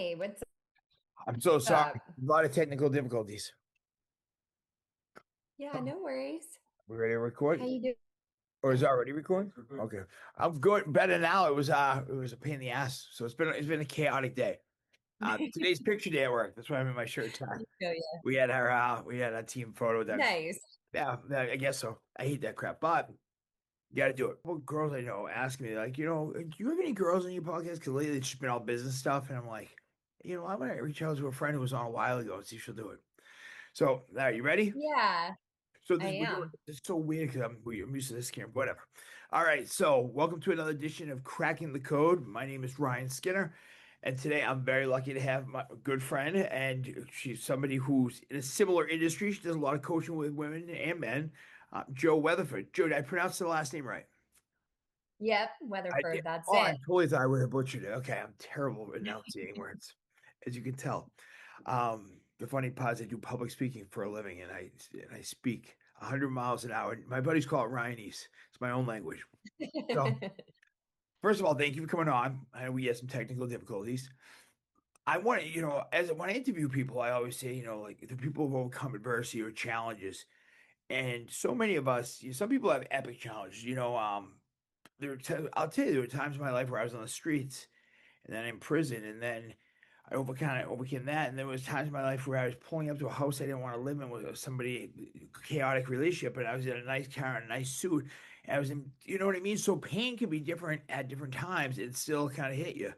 Hey, what's I'm so sorry. up? A lot of technical difficulties. Yeah, no worries. We ready to How record? you Or is it doing? already recording? Okay. I'm good. Better now. It was a pain in the ass. So it's been a chaotic day. Today's picture day at work. That's why I'm in my shirt tie. Oh, yeah. We had our team photo done. Nice. Yeah, I guess so. I hate that crap, but you got to do it. Well, girls I know ask me like, do you have any girls on your podcast? Because lately it's just been all business stuff, and I'm like, I'm gonna reach out to a friend who was on a while ago and see if she'll do it. So, all right, you ready? Yeah, So I we're doing am. it's so weird because I'm used to this camera, whatever. All right, so welcome to another edition of Cracking the Code. My name is Ryan Skinner, and today I'm very lucky to have my good friend, and she's somebody who's in a similar industry. She does a lot of coaching with women and men. Jo Weatherford. Jo, did I pronounce the last name right? Yep, I did. Weatherford, that's Oh, I it. totally thought I would have butchered it. Okay, I'm terrible at enunciating words, as you can tell. The funny part is I do public speaking for a living, and I speak 100 miles an hour. My buddies call it Ryanese. It's my own language. So, first of all, thank you for coming on. I know we had some technical difficulties. I want to, as when I interview people, I always say, like the people who overcome adversity or challenges, and so many of us, some people have epic challenges. I'll tell you, there were times in my life where I was on the streets and then in prison, and then I overcame that. And there was times in my life where I was pulling up to a house I didn't want to live in with somebody, chaotic relationship, and I was in a nice car and a nice suit. And I was in, you know what I mean? So pain can be different at different times and still kind of hit you.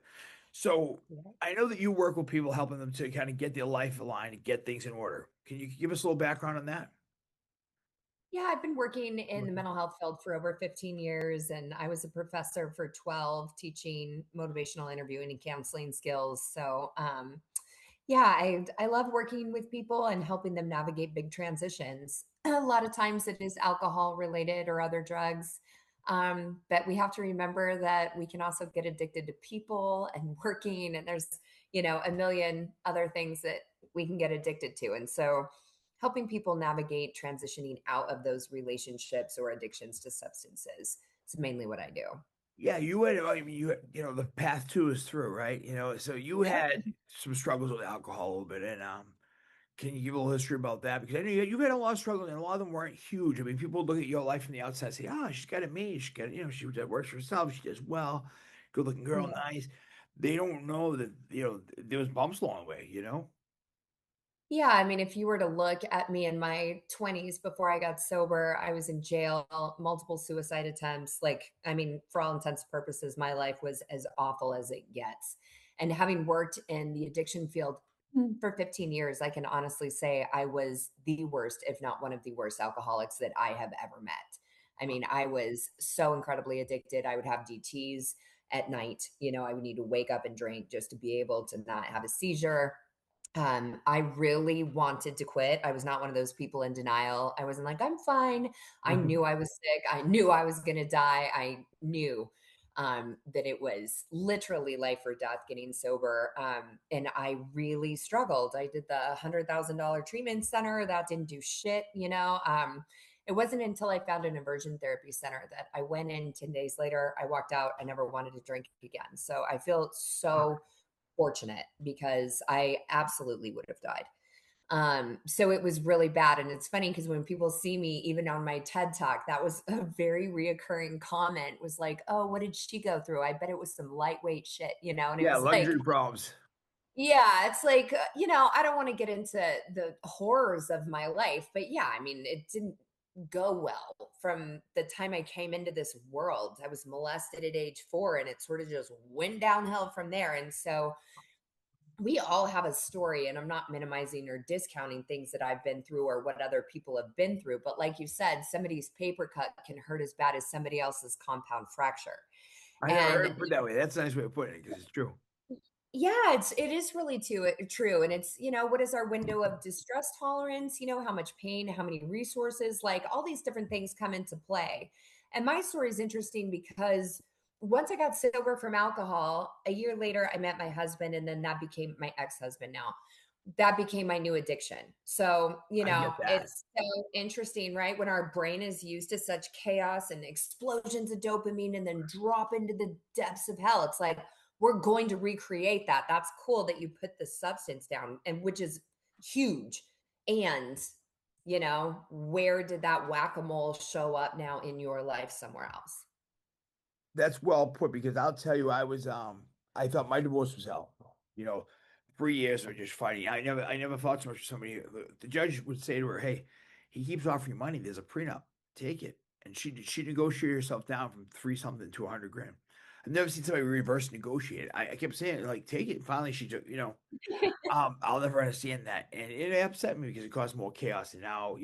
So Yeah, I know that you work with people, helping them to kind of get their life aligned and get things in order. Can you give us a little background on that? Yeah, I've been working in the mental health field for over 15 years, and I was a professor for 12, teaching motivational interviewing and counseling skills. Yeah, I love working with people and helping them navigate big transitions. A lot of times it is alcohol related or other drugs. But we have to remember that we can also get addicted to people and working, and there's, a million other things that we can get addicted to. And so helping people navigate transitioning out of those relationships or addictions to substances is mainly what I do. Yeah, I mean, the path two is through, right? So you Yep. had some struggles with alcohol a little bit, and can you give a little history about that? Because I know you've had a lot of struggles, and a lot of them weren't huge. I mean, people look at your life from the outside and say, "Oh, she's got it made. She's got, she works for herself. She does well, good looking girl, Yeah. nice." They don't know that there was bumps along the way. Yeah, I mean, if you were to look at me in my 20s before I got sober, I was in jail, multiple suicide attempts. Like, I mean, for all intents and purposes, my life was as awful as it gets. And having worked in the addiction field for 15 years, I can honestly say I was the worst, if not one of the worst alcoholics that I have ever met. I mean, I was so incredibly addicted. I would have DTs at night. I would need to wake up and drink just to be able to not have a seizure. I really wanted to quit. I was not one of those people in denial. I wasn't like, I'm fine. I knew I was sick. I knew I was going to die. I knew that it was literally life or death getting sober. And I really struggled. I did the $100,000 treatment center. That didn't do shit. It wasn't until I found an aversion therapy center that I went in 10 days later. I walked out. I never wanted to drink again. So I feel so fortunate because I absolutely would have died. So it was really bad. And it's funny because when people see me, even on my TED talk, that was a very reoccurring comment was like, oh, what did she go through? I bet it was some lightweight shit. And it Yeah, was like, luxury problems. yeah, it's like, I don't want to get into the horrors of my life, but yeah, I mean, it didn't go well from the time I came into this world. I was molested at age 4 and it sort of just went downhill from there. And so we all have a story, and I'm not minimizing or discounting things that I've been through or what other people have been through, but like you said, somebody's paper cut can hurt as bad as somebody else's compound fracture. I never heard And it put that way. That's a nice way of putting it because it's true. yeah, it is really true. And it's, what is our window of distress tolerance? How much pain, how many resources, like all these different things come into play. And my story is interesting because once I got sober from alcohol, a year later, I met my husband, and then that became my ex-husband now. That became my new addiction. So, I get that. it's so interesting, right? When our brain is used to such chaos and explosions of dopamine and then drop into the depths of hell, it's like, we're going to recreate that. That's cool that you put the substance down, and which is huge. And where did that whack-a-mole show up now in your life somewhere else? That's well put because I'll tell you, I thought my divorce was hell. You know, 3 years of just fighting. I never fought so much with somebody. The judge would say to her, "Hey, he keeps offering you money. There's a prenup. Take it." And she negotiated herself down from three something to 100 grand. I've never seen somebody reverse negotiate. I kept saying like, "Take it." Finally, she just, I'll never understand that, and it upset me because it caused more chaos. And now,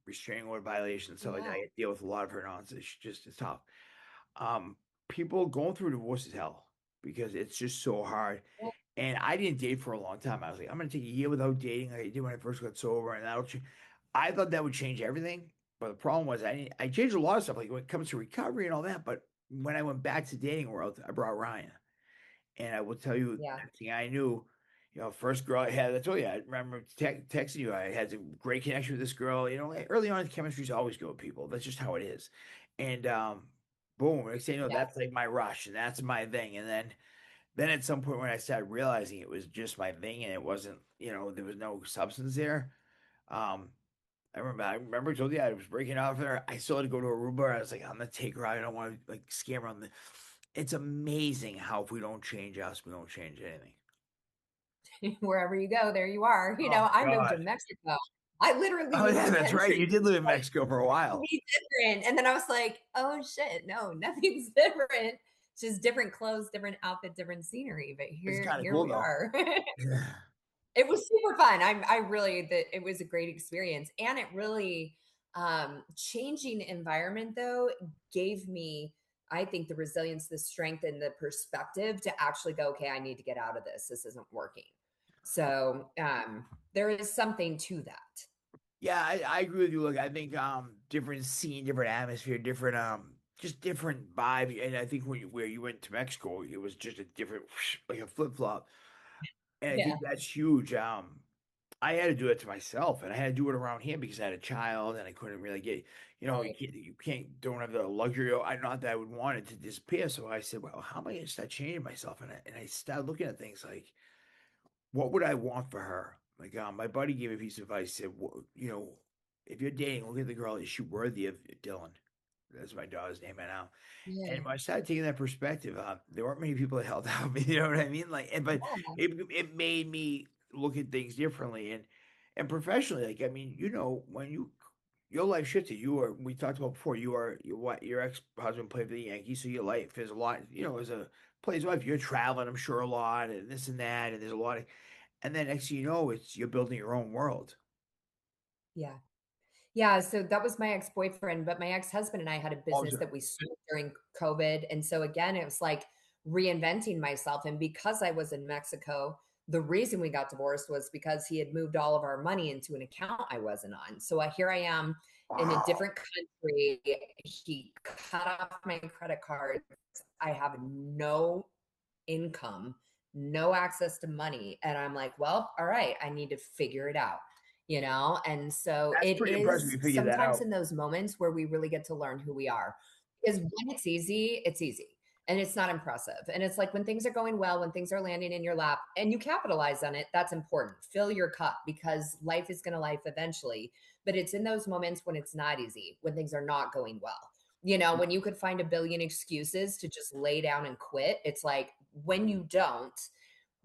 restraining order violations and stuff like that. Yeah. I deal with a lot of her nonsense. It's tough. Um, People going through divorce is hell because it's just so hard. Yeah. And I didn't date for a long time. I was like, I'm gonna take a year without dating like I did when I first got sober, and that'll change. I thought that would change everything, but the problem was I changed a lot of stuff, like when it comes to recovery and all that. But when I went back to dating world, I brought Ryan, and I will tell you, Yeah. next thing I knew, first girl I had, I told you, I remember texting you. I had a great connection with this girl. Early on, chemistry's always good with people. That's just how it is. And boom, next thing you know, Yeah. that's like my rush, and that's my thing. And then at some point when I started realizing it was just my thing, and it wasn't, there was no substance there. Um, I remember I told you I was breaking off there. I still had to go to Aruba. I was like, I'm gonna take her out. I don't want to like scam her on the. It's amazing how if we don't change us, we don't change anything. Wherever you go, there you are. Oh my I moved to God. Mexico. I literally Oh moved yeah, the that's right. country. You did live in Like, Mexico for a while. be different. And then I was like, oh shit, no, nothing's different. It's just different clothes, different outfit, different scenery. But It's here, kind of here cool we though. are. Yeah. It was super fun. I really that it was a great experience. And it really changing environment though gave me, I think, the resilience, the strength, and the perspective to actually go, okay, I need to get out of this. This isn't working. So there is something to that. Yeah, I agree with you. Look, I think different scene, different atmosphere, different just different vibe. And I think where you went to Mexico, it was just a different like a flip flop. And I Yeah. think that's huge. I had to do it to myself, and I had to do it around here because I had a child, and I couldn't really get, Right. you can't, don't have the luxury. I not that I would want it to disappear. So I said, well, how am I going to start changing myself? And I started looking at things like, what would I want for her? Like, my buddy gave me a piece of advice. Said, if you're dating, look at the girl. Is she worthy of Dylan? That's my daughter's name right now. And Yeah. when I started taking that perspective, there weren't many people that helped out me. You know what I mean? Like, but Yeah. it made me look at things differently and professionally. Like, I mean, when your life shifted, we talked about before. Your ex husband played for the Yankees, so your life is a lot. As a player's life, you're traveling, I'm sure, a lot, and this and that, and there's a lot of. And then next thing you know, it's you're building your own world. Yeah. Yeah, so that was my ex-boyfriend, but my ex-husband and I had a business Also, that we started during COVID, and so again, it was like reinventing myself, and because I was in Mexico, the reason we got divorced was because he had moved all of our money into an account I wasn't on. So, here I am in a wow, different country. He cut off my credit cards. I have no income, no access to money. And I'm like, well, all right, I need to figure it out, And so that's it pretty impressive. is You figured that sometimes out. in those moments where we really get to learn who we are. Because when it's easy, it's easy. And it's not impressive. And it's like when things are going well, when things are landing in your lap and you capitalize on it, that's important. Fill your cup because life is going to life eventually. But it's in those moments when it's not easy, when things are not going well. When you could find a billion excuses to just lay down and quit, it's like when you don't,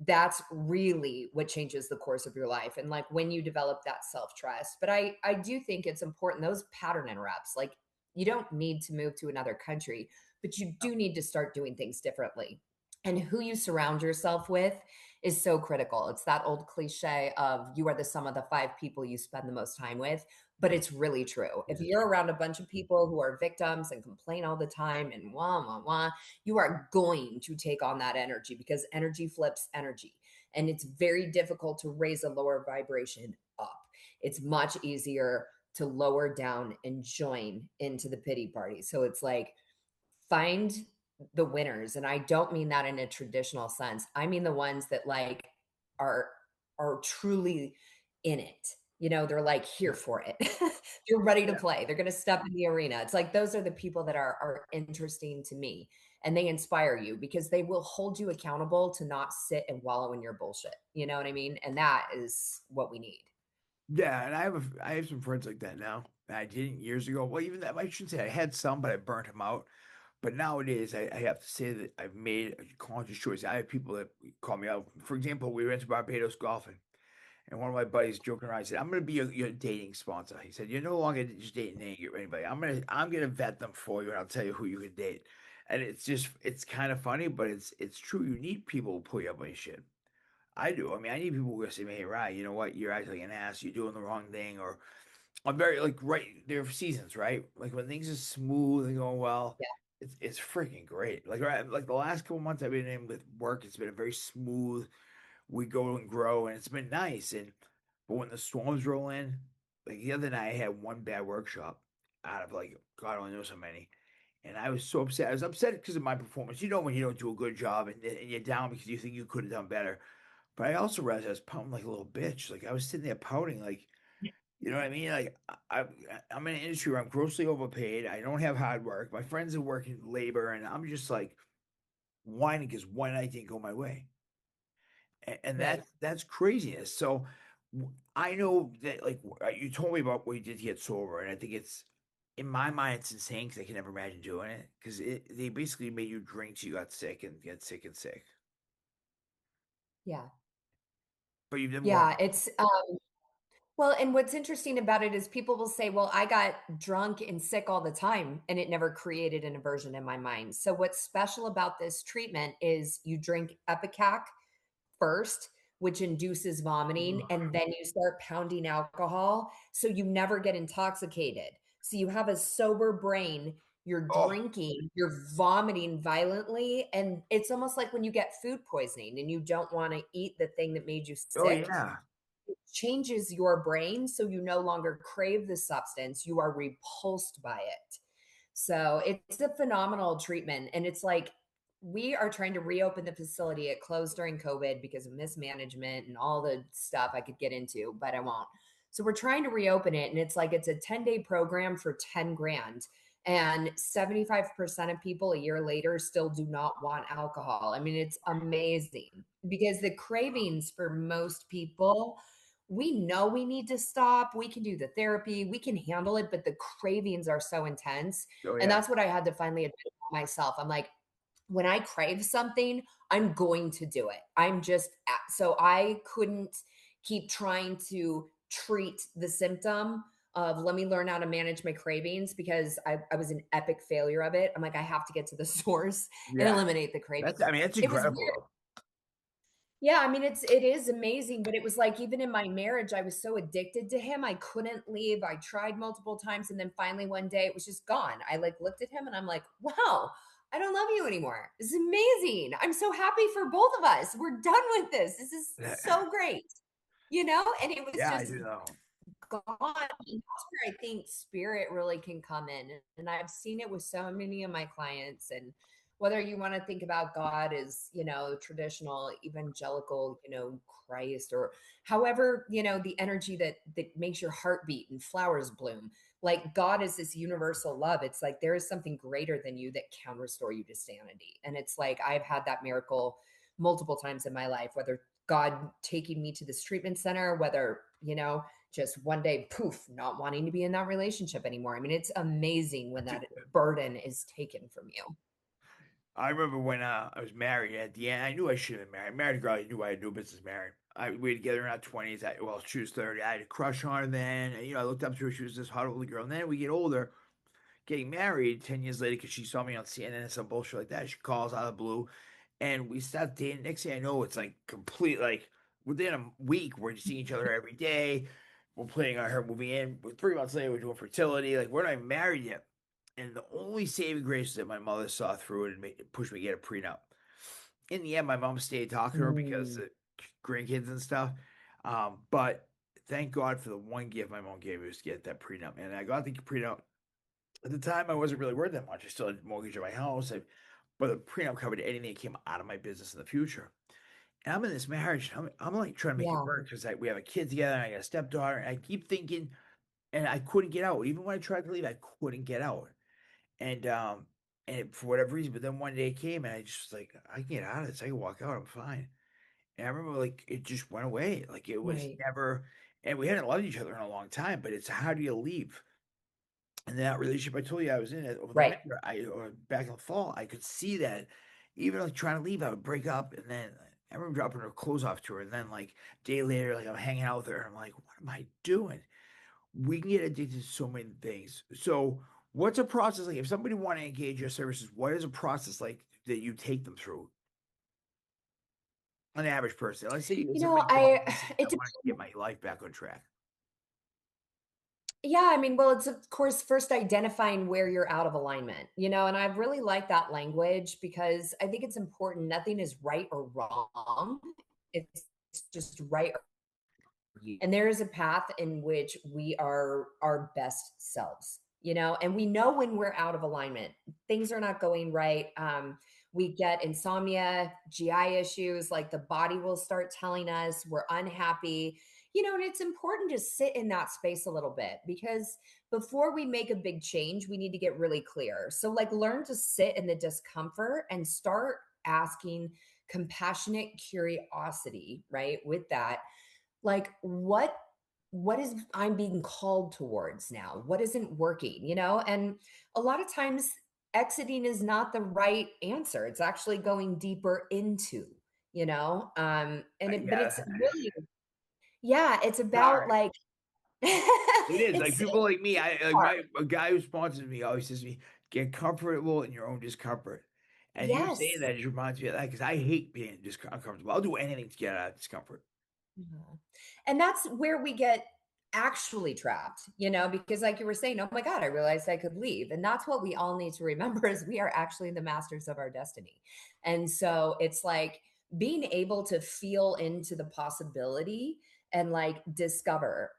that's really what changes the course of your life. And like when you develop that self trust. But I do think it's important, those pattern interrupts, like you don't need to move to another country, but you do need to start doing things differently. And who you surround yourself with is so critical. It's that old cliche of you are the sum of the five people you spend the most time with, but it's really true. If This is you're true. around a bunch of people who are victims and complain all the time and wah, wah, wah, you are going to take on that energy because energy flips energy. And it's very difficult to raise a lower vibration up. It's much easier to lower down and join into the pity party. So it's like, find the winners, and I don't mean that in a traditional sense. I mean the ones that like are are truly in it. They're like here Yeah, for it. They're ready to yeah. play. They're going to step in the arena. It's like those are the people that are interesting to me. and they inspire you because they will hold you accountable to not sit and wallow in your bullshit. You know what I mean? And that is what we need. Yeah, and I have some friends like that now. That I didn't years ago. Well, even that I shouldn't say I had some, but I burnt them out. But nowadays, I have to say that I've made a conscious choice. I have people that call me out. For example, we went to Barbados golfing, and one of my buddies joking around said, "I'm going to be your dating sponsor." He said, "You're no longer just dating anybody. I'm gonna vet them for you, and I'll tell you who you can date." And it's kind of funny, but it's true. You need people who pull you up on your shit. I do. I mean, I need people who are say, "Hey, right, you know what? You're acting like an ass. You're doing the wrong thing." Or I'm very like right. There are seasons, right? Like when things are smooth and going well, Yeah. it's freaking great. Like right, like the last couple months I've been in with work, it's been a very smooth. We go and grow, and it's been nice. And but when the storms roll in, like the other night, I had one bad workshop out of like God only knows how many. And I was so upset. I was upset because of my performance. You know, when you don't do a good job and you're down because you think you could have done better. But I also realized I was pouting like a little bitch. Like I was sitting there pouting, like you know what I mean. Like I'm in an industry where I'm grossly overpaid. I don't have hard work. My friends are working labor, and I'm just like whining because one night didn't go my way, and Right. that's craziness. So I know that like you told me about what you did to get sober, and I think it's in my mind it's insane because I can never imagine doing it because they basically made you drink till you got sick and get sick and sick. Yeah. But you've never gone. Yeah. It's, well, and what's interesting about it is people will say, well, I got drunk and sick all the time, and it never created an aversion in my mind. So, what's special about this treatment is you drink Epicac first, which induces vomiting, and then you start pounding alcohol. So, you never get intoxicated. So, you have a sober brain. You're Oh, drinking, you're vomiting violently. And it's almost like when you get food poisoning and you don't want to eat the thing that made you oh sick, yeah, changes your brain so you no longer crave the substance, you are repulsed by it. So it's a phenomenal treatment. And it's like we are trying to reopen the facility. It closed during COVID because of mismanagement and all the stuff I could get into, but I won't. So we're trying to reopen it. And it's like it's a 10-day program for 10 grand. And 75% of people a year later still do not want alcohol. I mean, it's amazing because the cravings for most people, we know we need to stop. We can do the therapy, we can handle it, but the cravings are so intense. oh And yeah, that's what I had to finally admit to myself. I'm like, when I crave something, I'm going to do it. So I couldn't keep trying to treat the symptom of let me learn how to manage my cravings because I was an epic failure of it. I'm like, I have to get to the source and yeah. eliminate the cravings. That's I mean that's It was incredible weird. though. Yeah, I mean, it is amazing, but it was like even in my marriage, I was so addicted to him, I couldn't leave. I tried multiple times, and then finally one day it was just gone. I like looked at him and I'm like, wow, I don't love you anymore. This is amazing. I'm so happy for both of us. We're done with this. This is so great. And it was Yeah, I just do know. gone. And that's where I think spirit really can come in. And I've seen it with so many of my clients. And whether you want to think about God as, traditional evangelical, Christ, or however, the energy that makes your heart beat and flowers bloom. Like God is this universal love. It's like there is something greater than you that can restore you to sanity. And it's like I've had that miracle multiple times in my life, whether God taking me to this treatment center, whether, just one day, poof, not wanting to be in that relationship anymore. I mean, it's amazing when that burden is taken from you. I remember when I was married at the end. I knew I should have been married. I married a girl. I knew I had no business marrying. We were together in our 20s. Well, she was 30. I had a crush on her then. And, I looked up to her. She was this hot older girl. And then we get older, getting married 10 years later because she saw me on CNN and some bullshit like that. She calls out of the blue. And we start dating. Next thing I know, it's like complete, like within a week, we're seeing each other every day. We're planning on her moving in. 3 months later, we're doing fertility. Like, we're not even married yet. And the only saving grace is that my mother saw through it and pushed me to get a prenup. In the end, my mom stayed talking to her because Mm, of grandkids and stuff. But thank God for the one gift my mom gave me was to get that prenup. And I got the prenup. At the time, I wasn't really worth that much. I still had a mortgage on my house. But the prenup covered anything that came out of my business in the future. And I'm in this marriage. I'm like trying to make it yeah. work because we have a kid together. And I got a stepdaughter. And I keep thinking, and I couldn't get out. Even when I tried to leave, I couldn't get out. And and for whatever reason, but then one day it came and I just was like, "I can get out of this, I can walk out, I'm fine." And I remember, like, it just went away, like, it was Right. never and we hadn't loved each other in a long time, but it's how do you leave? And that relationship I told you I was in it over the Right. winter, back in the fall, I could see that even, like, trying to leave, I would break up, and then I remember dropping her clothes off to her, and then, like, a day later, like, I'm hanging out with her, and I'm like, "What am I doing?" We can get addicted to so many things. So, what's a process like if somebody wanna engage your services, what is a process like that you take them through? An average person. Let's say You know, somebody called I and said, "I it wanna get depends. my life back on track." Yeah, I mean, well, it's of course first identifying where you're out of alignment, and I really like that language because I think it's important. Nothing is right or wrong. It's just right you. And there is a path in which we are our best selves, and we know when we're out of alignment, things are not going right. We get insomnia, GI issues, like the body will start telling us we're unhappy, and it's important to sit in that space a little bit because before we make a big change, we need to get really clear. So, like, learn to sit in the discomfort and start asking compassionate curiosity, right? With that, like what is I'm being called towards now, what isn't working, and a lot of times exiting is not the right answer, it's actually going deeper into, but it's Yeah, really, yeah, it's it's about hard. like It is, like, people it's like me, I like, hard. my a guy who sponsors me always says to me, "Get comfortable in your own discomfort." And you saying Yes. that just reminds me of that because I hate being uncomfortable. I'll do anything to get out of discomfort. Mhm. And that's where we get actually trapped, because like you were saying, oh my God, I realized I could leave. And that's what we all need to remember is we are actually the masters of our destiny. And so it's like being able to feel into the possibility and like discover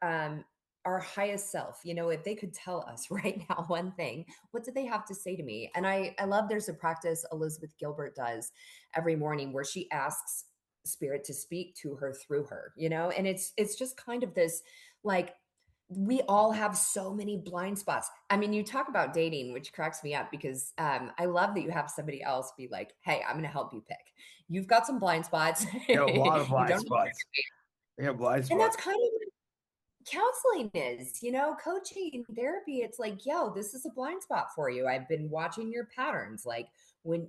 our highest self. If they could tell us right now one thing, what do they have to say to me? And I love there's a practice Elizabeth Gilbert does every morning where she asks spirit to speak to her through her, and it's just kind of this, like, we all have so many blind spots. I mean, you talk about dating, which cracks me up because I love that you have somebody else be like, hey, I'm going to help you pick, you've got some blind spots. You have a lot of You blind don't know, spots. You have blind and that's spots. kind of counseling is, coaching, therapy. It's like, yo, this is a blind spot for you. I've been watching your patterns. Like when,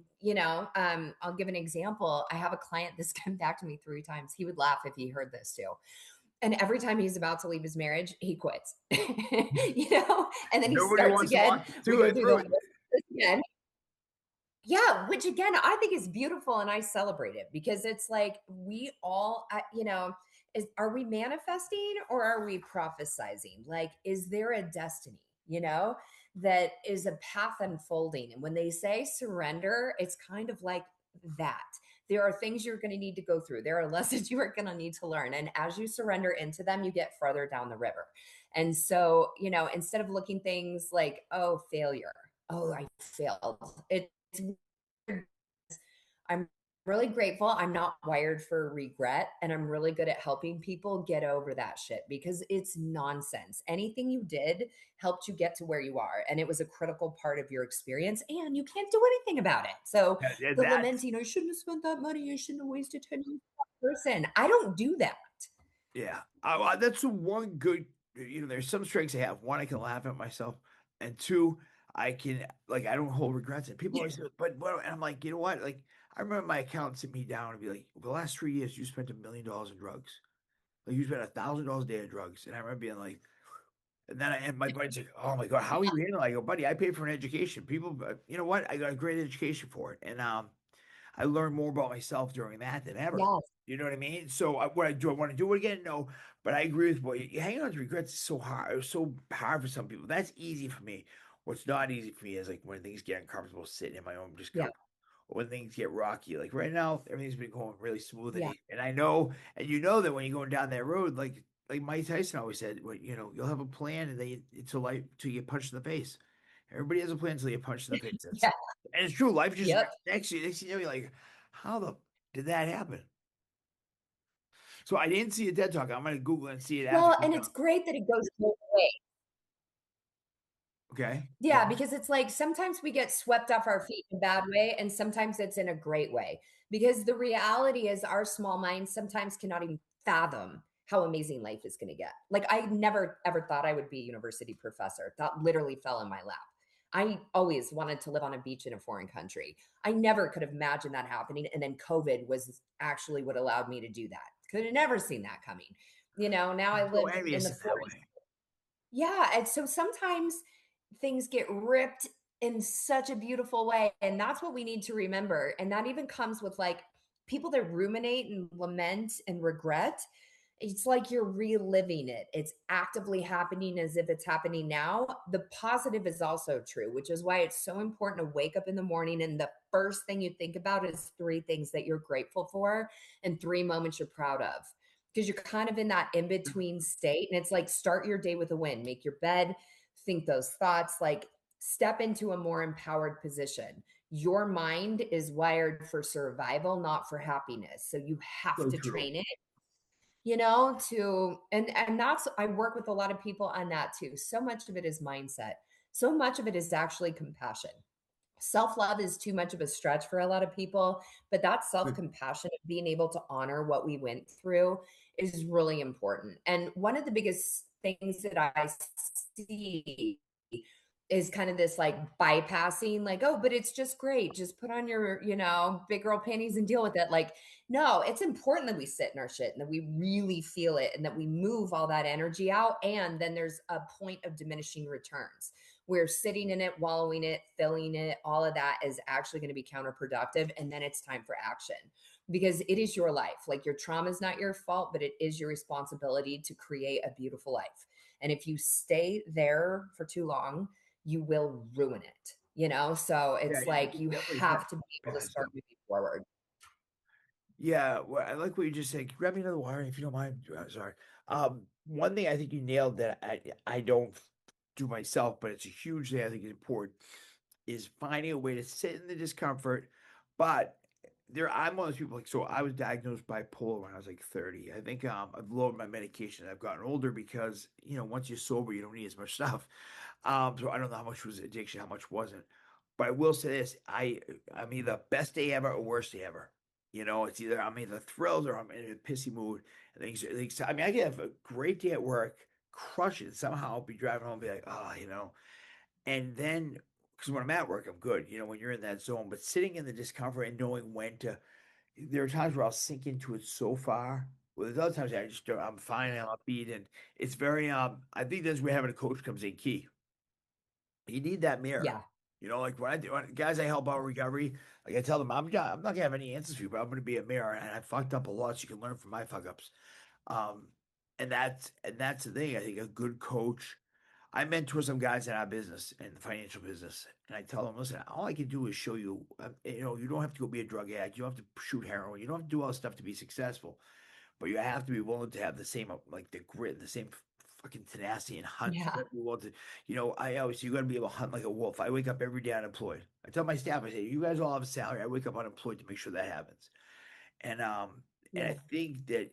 I'll give an example. I have a client that's come back to me 3 times. He would laugh if he heard this too. And every time he's about to leave his marriage, he quits, and then he Nobody starts wants to again. walk We through go it through the through it. whole process again. Yeah, which again, I think is beautiful and I celebrate it because it's like we all, are we manifesting or are we prophesizing? Like, is there a destiny, that is a path unfolding? And when they say surrender, it's kind of like that. There are things you're going to need to go through, there are lessons you are going to need to learn. And as you surrender into them, you get further down the river. And so, instead of looking things like, oh, failure, oh, I failed, it's I'm really grateful. I'm not wired for regret, and I'm really good at helping people get over that shit because it's nonsense. Anything you did helped you get to where you are, and it was a critical part of your experience, and you can't do anything about it. So Yeah, the that's lamenting, I shouldn't have spent that money, I shouldn't have wasted 10 years with that person. I don't do that. yeah. That's the one good there's some strengths I have. One, I can laugh at myself, and two, I can like I don't hold regrets. And people always say, but what? And I'm like, you know what? Like I remember my accountant sit me down and be like, the last 3 years, you spent $1 million in drugs. Like you spent $1,000 a day on drugs. And I remember being like, and my buddy's like, oh my god, how are you handling? I go, buddy, I paid for an education. People, you know what? I got a great education for it, and I learned more about myself during that than ever. Yes. You know what I mean? So what I do, I want to do it again? No, but I agree with what you hang on to regrets is so hard. It was so hard for some people. That's easy for me. What's not easy for me is like when things get uncomfortable, sitting in my own Yeah. discomfort. Or when things get rocky, like right now, everything's been going really smooth, Yeah. and I know, and you know that when you're going down that road, like Mike Tyson always said, you'll have a plan, and they until life till you get punched in the face. Everybody has a plan until you get punched in the face. Yeah. And it's true. Life just Yep. next thing you know, you're like, how the did that happen? So I didn't see a TED Talk. I'm gonna Google it and see it after Well, we're and done. it's great that it goes both ways. Okay. Yeah, Yeah. because it's like sometimes we get swept off our feet in a bad way, and sometimes it's in a great way. Because the reality is, our small minds sometimes cannot even fathom how amazing life is going to get. Like, I never ever thought I would be a university professor. That literally fell in my lap. I always wanted to live on a beach in a foreign country. I never could have imagined that happening. And then COVID was actually what allowed me to do that. Could have never seen that coming. Now I I'm so live in envious the in that forest. way. Yeah, and so sometimes things get ripped in such a beautiful way, and that's what we need to remember, and that even comes with, like, people that ruminate and lament and regret. It's like you're reliving it. It's actively happening as if it's happening now. The positive is also true, which is why it's so important to wake up in the morning and the first thing you think about is 3 things that you're grateful for and 3 moments you're proud of, because you're kind of in that in between state. And it's like, start your day with a win, make your bed, think those thoughts, like step into a more empowered position. Your mind is wired for survival, not for happiness. So you have So to true. train it, to, and that's, I work with a lot of people on that too. So much of it is mindset. So much of it is actually compassion. Self-love is too much of a stretch for a lot of people, but that Good. self-compassion, being able to honor what we went through, is really important. And one of the biggest things that I see is kind of this like bypassing, like, oh, but it's just great. Just put on your, big girl panties and deal with it. Like, no, it's important that we sit in our shit and that we really feel it and that we move all that energy out. And then there's a point of diminishing returns where sitting in it, wallowing it, filling it, all of that is actually going to be counterproductive. And then it's time for action, because it is your life. Like, your trauma is not your fault, but it is your responsibility to create a beautiful life. And if you stay there for too long, you will ruin it. So Yeah, it's you like can you definitely have to be able to sacrifice. start moving forward. Yeah, well, I like what you just said. Grab me another water if you don't mind. Sorry. One thing I think you nailed that I don't do myself, but it's a huge thing I think is important, is finding a way to sit in the discomfort. But I'm one of those people, like, so I was diagnosed bipolar when I was like 30. I think I've lowered my medication. I've gotten older because, once you're sober, you don't need as much stuff. So I don't know how much was addiction, how much wasn't. But I will say this, I'm either best day ever or worst day ever. It's either I'm either thrilled or I'm in a pissy mood. And I mean, I can have a great day at work, crush it, somehow I'll be driving home and be like, and then because when I'm at work, I'm good, when you're in that zone. But sitting in the discomfort and knowing when to, there are times where I'll sink into it so far. Well, there's other times I just don't, I'm fine, I'm upbeat, and it's very I think that's where having a coach comes in key. You need that mirror. Yeah. Like when guys I help out recovery, like I tell them, I'm not gonna have any answers for you, but I'm gonna be a mirror, and I fucked up a lot, so you can learn from my fuck ups. Um, and that's the thing. I think a good coach. I mentor some guys in our business, in the financial business, and I tell them, listen, all I can do is show you. You don't have to go be a drug addict. You don't have to shoot heroin. You don't have to do all this stuff to be successful, but you have to be willing to have the same, like, the grit, the same fucking tenacity and hunt. You Yeah. gotta be willing to, I always you gotta be able to hunt like a wolf. I wake up every day unemployed. I tell my staff, I say, you guys all have a salary. I wake up unemployed to make sure that happens. And I Yeah. think that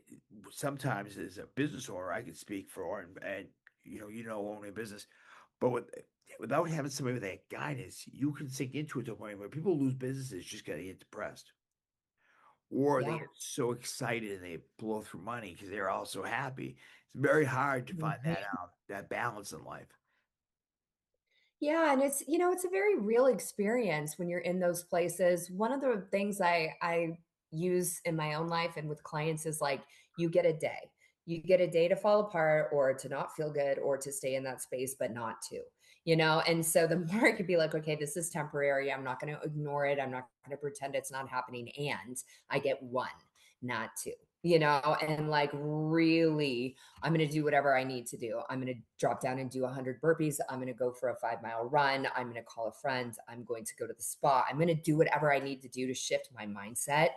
sometimes as a business owner, I can speak for, and owning a business, but without having somebody with that guidance, you can sink into it to a point where people lose businesses just gotta get depressed. Or they Yeah. get so excited and they blow through money because they're all so happy. It's very hard to find Mhm. that balance in life. Yeah, and it's a very real experience when you're in those places. One of the things I use in my own life and with clients is like, you get a day. You get a day to fall apart or to not feel good or to stay in that space but not to. And so the more I could be like, okay, this is temporary. I'm not going to ignore it. I'm not going to pretend it's not happening, and I get one, not two, and like, really, I'm going to do whatever I need to do. I'm going to drop down and do 100 burpees. I'm going to go for a 5 mile run. I'm going to call a friend. I'm going to go to the spa. I'm going to do whatever I need to do to shift my mindset.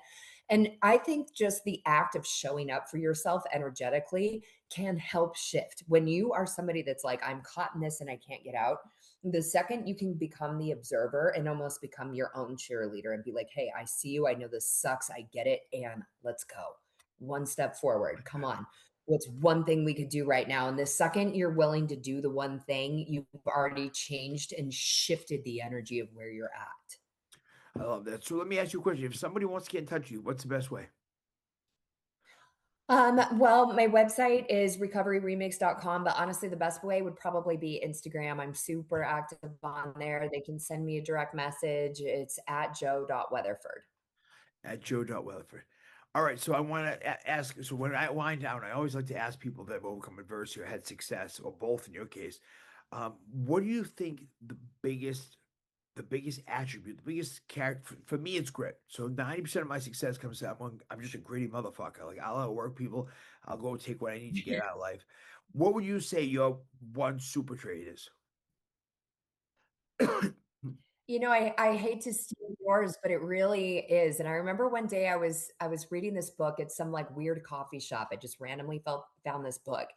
And I think just the act of showing up for yourself energetically can help shift. When you are somebody that's like, I'm caught in this and I can't get out, the second you can become the observer and almost become your own cheerleader and be like, hey, I see you. I know this sucks. I get it. And let's go one step forward. Come on. What's one thing we could do right now? And the second you're willing to do the one thing, you've already changed and shifted the energy of where you're at. I love that. So let me ask you a question. If somebody wants to get in touch with you, what's the best way? Well, my website is recoveryremix.com, but honestly, the best way would probably be Instagram. I'm super active on there. They can send me a direct message. It's at jo.weatherford. At Jo Weatherford. All right, so I want to ask. So when I wind down, I always like to ask people that have overcome adversity or had success, or both in your case. What do you think the biggest attribute, the biggest character for me? It's grit. So 90% of my success comes out. I'm just a gritty motherfucker. Like I'll outwork people. I'll go take what I need to get out of life. What would you say your one super trait is? You know, I hate to steal yours, but it really is. And I remember one day I was reading this book at some like weird coffee shop. I just randomly found this book.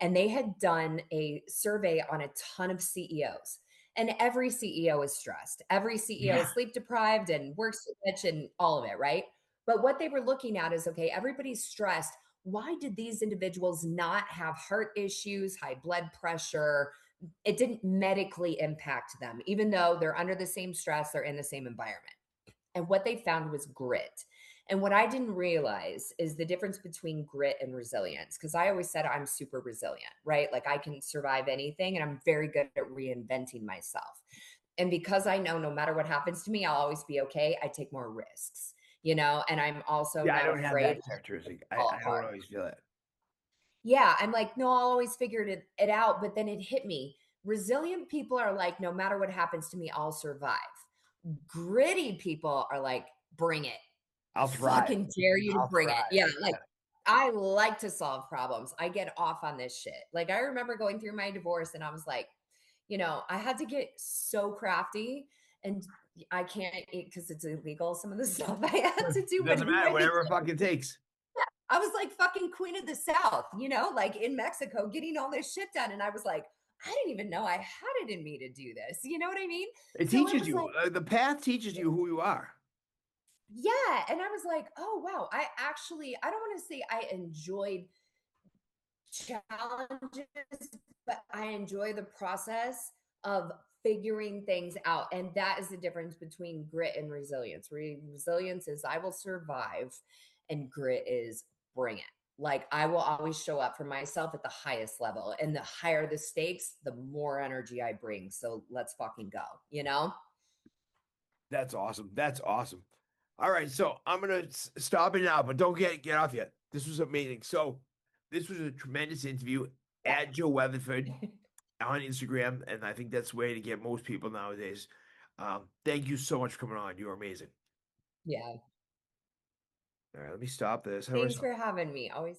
And they had done a survey on a ton of CEOs. And every CEO is stressed. Every CEO Yeah. is sleep deprived and works too much and all of it, right? But what they were looking at is okay, everybody's stressed. Why did these individuals not have heart issues, high blood pressure? It didn't medically impact them, even though they're under the same stress, they're in the same environment. And what they found was grit. And what I didn't realize is the difference between grit and resilience. Cause I always said I'm super resilient, right? Like I can survive anything and I'm very good at reinventing myself. And because I know no matter what happens to me, I'll always be okay, I take more risks, and I'm also Yeah, I not don't have afraid that to characteristic. fall I don't apart. always feel that. Yeah, I'm like, no, I'll always figure it out. But then it hit me. Resilient people are like, no matter what happens to me, I'll survive. Gritty people are like, bring it. I'll thrive. Fucking dare you to I'll bring it. thrive. Yeah, like Yeah. I like to solve problems. I get off on this shit. Like I remember going through my divorce and I was like, I had to get so crafty and I can't eat because it's illegal. Some of the stuff I had to do, It but doesn't matter, anyway, whatever it fucking takes. I was like fucking queen of the South, like in Mexico, getting all this shit done. And I was like, I didn't even know I had it in me to do this. You know what I mean? It So it teaches was like, you. The path teaches you who you are. yeah. And I was like, oh, wow. I don't want to say I enjoyed challenges, but I enjoy the process of figuring things out. And that is the difference between grit and resilience. Resilience is I will survive, and grit is bring it. Like I will always show up for myself at the highest level. And the higher the stakes, the more energy I bring. So let's fucking go. That's awesome. That's awesome. All right, so I'm gonna stop it now, but don't get off yet. This was amazing. So this was a tremendous interview at Jo Weatherford on Instagram, and I think that's the way to get most people nowadays. Thank you so much for coming on. You were amazing. Yeah. All right, let me stop this. How do I Thanks stop? for having me. Always.